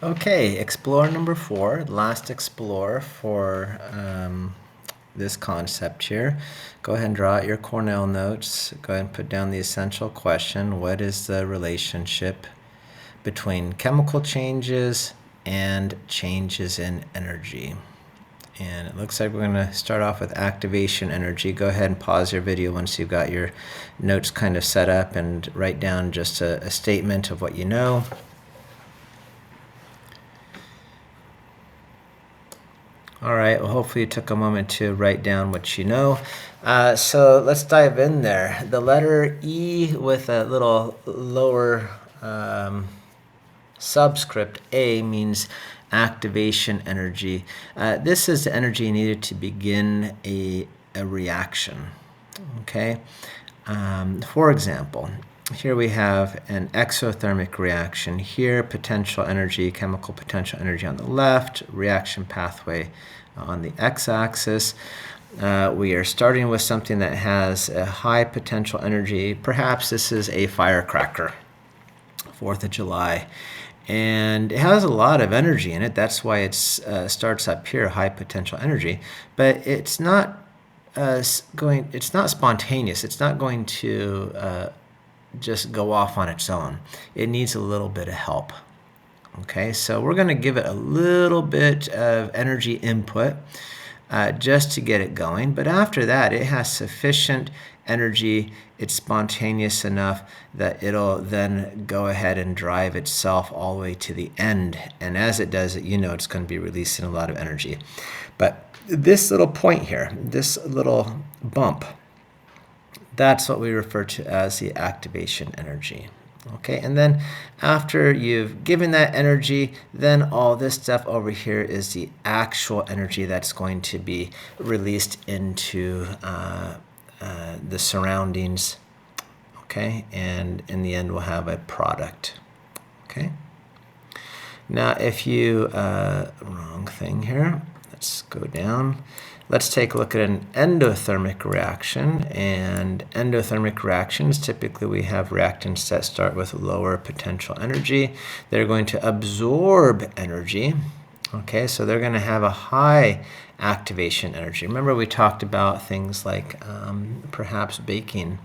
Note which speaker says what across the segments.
Speaker 1: Okay, explore number 4, last explore for this concept here. Go ahead and draw out your Cornell notes. Go ahead and put down the essential question. What is the relationship between chemical changes and changes in energy? And it looks like we're going to start off with activation energy. Go ahead and pause your video once you've got your notes kind of set up and write down just a statement of what you know. All right, well, hopefully you took a moment to write down what you know. So let's dive in there. The letter E with a little lower subscript A means activation energy. This is the energy needed to begin a reaction. Okay. For example, here we have an exothermic reaction. Here, potential energy, chemical potential energy on the left, reaction pathway on the x-axis. We are starting with something that has a high potential energy. Perhaps this is a firecracker, 4th of July. And it has a lot of energy in it. That's why it starts up here, high potential energy. But it's not it's not spontaneous. It's not going to just go off on its own. It needs a little bit of help. Okay, so we're going to give it a little bit of energy input just to get it going. But after that, it has sufficient energy. It's spontaneous enough that it'll then go ahead and drive itself all the way to the end. And as it does it, you know it's going to be releasing a lot of energy. But this little point here, this little bump, that's what we refer to as the activation energy. Okay, and then after you've given that energy, then all this stuff over here is the actual energy that's going to be released into the surroundings. Okay, and in the end, we'll have a product. Okay. Now, if you, wrong thing here, let's go down. Let's take a look at an endothermic reaction. And endothermic reactions, typically we have reactants that start with lower potential energy. They're going to absorb energy. Okay, so they're going to have a high activation energy. Remember we talked about things like perhaps baking,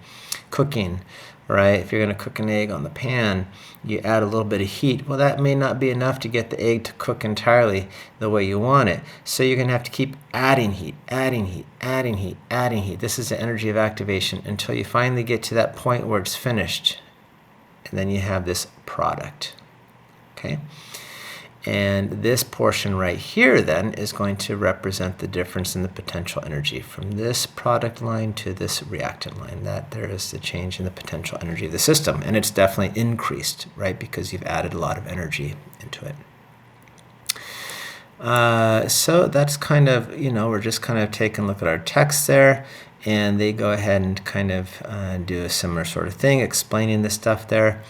Speaker 1: cooking, right? If you're going to cook an egg on the pan, you add a little bit of heat. Well, that may not be enough to get the egg to cook entirely the way you want it. So you're going to have to keep adding heat, adding heat, adding heat, adding heat. This is the energy of activation until you finally get to that point where it's finished. And then you have this product. Okay? And this portion right here then is going to represent the difference in the potential energy from this product line to this reactant line. That there is the change in the potential energy of the system. And it's definitely increased, right? Because you've added a lot of energy into it. So that's kind of, we're just kind of taking a look at our text there. And they go ahead and kind of do a similar sort of thing, explaining this stuff there.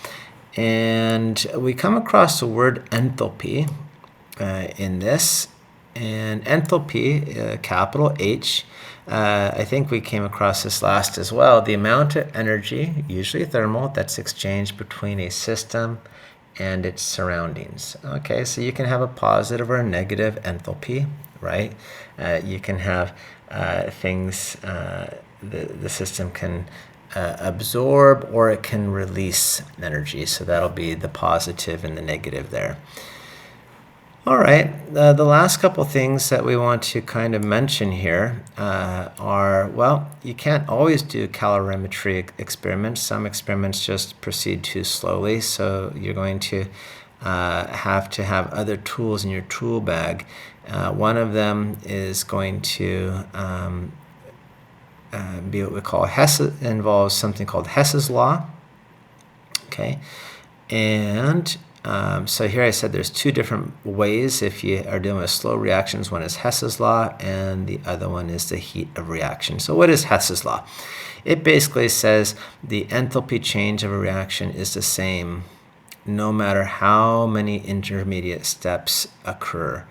Speaker 1: And we come across the word enthalpy in this. And enthalpy, capital H, I think we came across this last as well. The amount of energy, usually thermal, that's exchanged between a system and its surroundings. Okay, so you can have a positive or a negative enthalpy, right? You can have things, the system can absorb or it can release energy. So that'll be the positive and the negative there. All right, the last couple things that we want to kind of mention here are, well, you can't always do calorimetry experiments. Some experiments just proceed too slowly, so you're going to have other tools in your tool bag. One of them is going to be what we call involves something called Hess's law. Okay, and so here I said there's two different ways if you are dealing with slow reactions. One is Hess's law and the other one is the heat of reaction. So what is Hess's law? It basically says the enthalpy change of a reaction is the same no matter how many intermediate steps occur.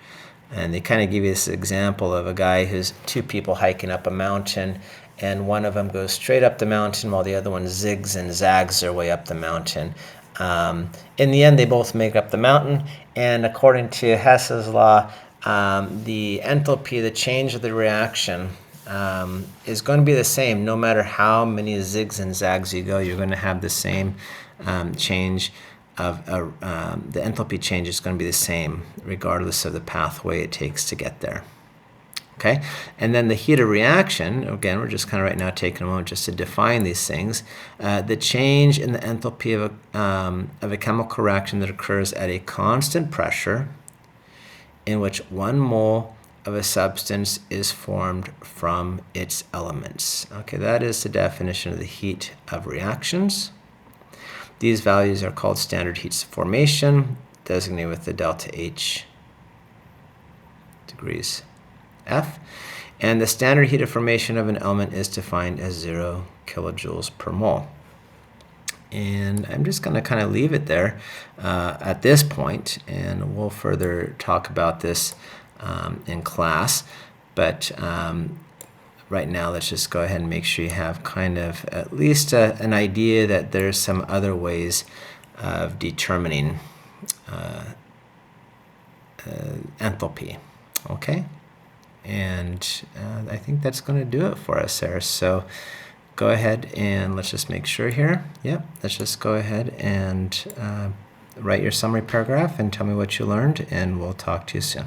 Speaker 1: And they kind of give you this example of a guy who's two people hiking up a mountain, and one of them goes straight up the mountain while the other one zigs and zags their way up the mountain. In the end, they both make up the mountain, and according to Hess's law, the enthalpy, the change of the reaction, is going to be the same no matter how many zigs and zags you go. You're going to have the same change of the enthalpy change is going to be the same regardless of the pathway it takes to get there. Okay, and then the heat of reaction, again, we're just kind of right now taking a moment just to define these things. The change in the enthalpy of a chemical reaction that occurs at a constant pressure in which 1 mole of a substance is formed from its elements. Okay, that is the definition of the heat of reactions. These values are called standard heats of formation, designated with the delta H degrees F. And the standard heat of formation of an element is defined as 0 kilojoules per mole. And I'm just going to kind of leave it there at this point, and we'll further talk about this in class. But right now, let's just go ahead and make sure you have kind of at least an idea that there's some other ways of determining enthalpy. Okay? And I think that's going to do it for us there. So go ahead and let's just make sure here. Yep, let's just go ahead and write your summary paragraph and tell me what you learned, and we'll talk to you soon.